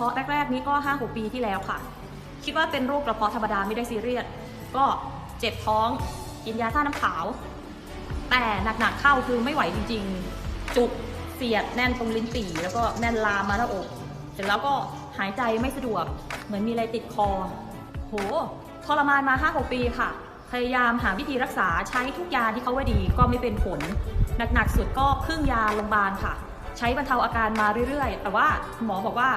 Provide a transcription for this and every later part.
าะแรกๆนี้ก็5-6 ปีที่แล้วค่ะคิดว่าเป็นโรคกระเพาะธรรมดาไม่ได้ซีเรียสก็เจ็บท้องกินยาท่าน้ำขาวแต่หนักๆเข้าคือไม่ไหวจริงๆจุกเสียดแน่นตรงลิ้นปี่แล้วก็แน่นลามมาหน้าอกเสร็จแล้วก็หายใจไม่สะดวกเหมือนมีอะไรติดคอโหทรมานมา5-6 ปีค่ะพยายามหาวิธีรักษาใช้ทุกยาที่เขาว่าดีก็ไม่เป็นผลหนักๆสุดก็พึ่งยาโรงพยาบาลค่ะใช้บรรเทาอาการมาเรื่อยๆแต่ว่าหมอบอกว่า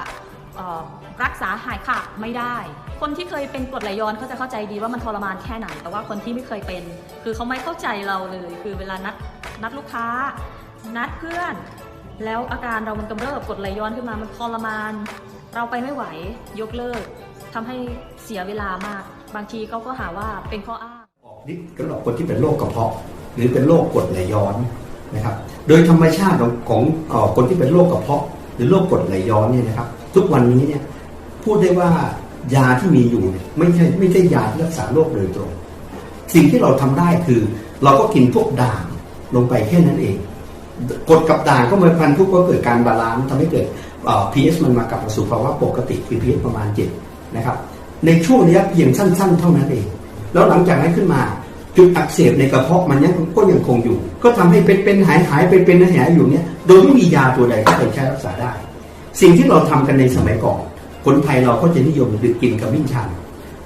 รักษาหายขาดไม่ได้คนที่เคยเป็นกรดไหลย้อนเขาจะเข้าใจดีว่ามันทรมานแค่ไหนแต่ว่าคนที่ไม่เคยเป็นคือเขาไม่เข้าใจเราเลยคือเวลานัดลูกค้านัดเพื่อนแล้วอาการเรามันกำเริบกรดไหลย้อนขึ้นมามันทรมานเราไปไม่ไหวยกเลิกทำให้เสียเวลามากบางทีเขาก็หาว่าเป็นข้ออ้างนี่สำหรับคนที่เป็นโรคกระเพาะหรือเป็นโรคกรดไหลย้อนนะครับโดยธรรมชาติของคนที่เป็นโรคกระเพาะหรือโรคกรดไหลย้อนเนี่ยนะครับทุกวันนี้เนี่ยพูดได้ว่ายาที่มีอยู่เนี่ยไม่ใช่ยาที่รักษาโรคโดยตรงสิ่งที่เราทำได้คือเราก็กินพวกด่างลงไปแค่นั้นเองกรดกับด่างก็มาพันทุกก็เกิดการบาลานซ์ทำให้เกิดpH มันมากลับมาสู่ภาวะปกติคือ pH ประมาณ7นะครับในช่วงระยะเพียงสั้นๆเท่านั้นเองแล้วหลังจากนั้นขึ้นมาจุดอักเสบในกระเพาะมันก็ยังคงอยู่ก็ทำให้เป็นหายเป็นหายอยู่เนี่ยโดยไม่มียาตัวใดที่จะใช้รักษาได้สิ่งที่เราทำกันในสมัยก่อนคนไทยเราก็จะนิยมกินขมิ้นชัน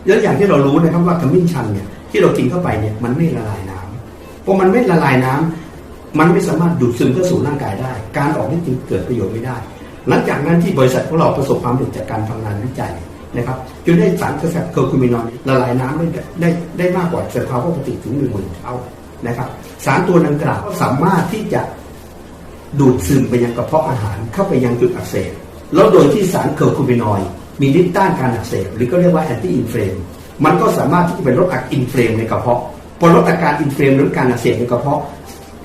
แล้วอย่างที่เรารู้นะครับว่าขมิ้นชันเนี่ยที่เรากินเข้าไปเนี่ยมันไม่ละลายน้ำพอมันไม่ละลายน้ำมันไม่สามารถดูดซึมเข้าสู่ร่างกายได้การออกนี่จึงเกิดประโยชน์ไม่ได้หลังจากนั้นที่บริษัทของเราประสบความสำเร็จจากการทำงานวิจัยนะครับจนได้สารเคอร์คูมินอนละลายน้ำได้มากกว่าสภาวะปกติถึง10,000 เท่านะครับสารตัวดังกล่าวสามารถที่จะดูดซึมไปยังกระเพาะอาหารเข้าไปยังจุดอักเสบแล้วโดยที่สารเคอร์คูมินอยมีฤทธิ์ต้านการอักเสบหรือก็เรียกว่าแอนตี้อินเฟลมมันก็สามารถที่จะเป็นลดอาการอินเฟลมในกระเพาะพอลดอาการอินเฟลมหรือการอักเสบในกระเพาะ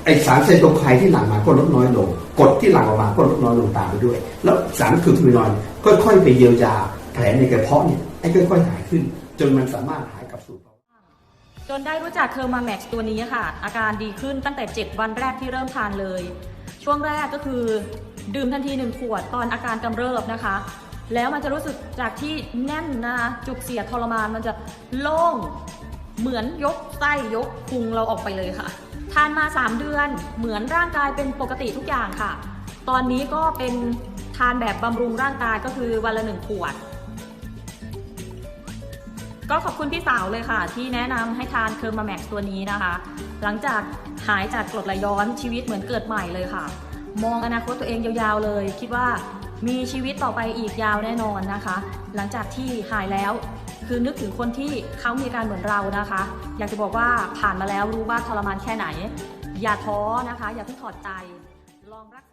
ไอสารไซโตไคน์ที่หลั่งมาก็ลดน้อยลงกรดที่หลั่งออกมาก็ลดน้อยลงตามไปด้วยแล้วสารเคอร์คูมินอยค่อยๆไปเยียวยาแผลในกระเพาะเนี่ยให้ค่อยๆหายขึ้นจนมันสามารถหายกลับสู่จนได้รู้จักเคอร์มาแม็กซ์ตัวนี้ค่ะอาการดีขึ้นตั้งแต่7 วันแรกที่เริ่มทานเลยช่วงแรกก็คือดื่มทันที1 ขวดตอนอาการกำเริบนะคะแล้วมันจะรู้สึกจากที่แน่นนะคะจุกเสียดทรมานมันจะโล่งเหมือนยกไส้ยกพุงเราออกไปเลยค่ะทานมา3 เดือนเหมือนร่างกายเป็นปกติทุกอย่างค่ะตอนนี้ก็เป็นทานแบบบำรุงร่างกายก็คือวันละ1 ขวดก็ขอบคุณพี่สาวเลยค่ะที่แนะนำให้ทานเคอร์มาแม็กซ์ตัวนี้นะคะหลังจากหายจากกรดไหลย้อนชีวิตเหมือนเกิดใหม่เลยค่ะมองอนาคตตัวเองยาวๆเลยคิดว่ามีชีวิตต่อไปอีกยาวแน่นอนนะคะหลังจากที่หายแล้วคือนึกถึงคนที่เขามีอาการเหมือนเรานะคะอยากจะบอกว่าผ่านมาแล้วรู้ว่าทรมานแค่ไหนอย่าท้อนะคะอย่าเพิ่งถอดใจลองรักษา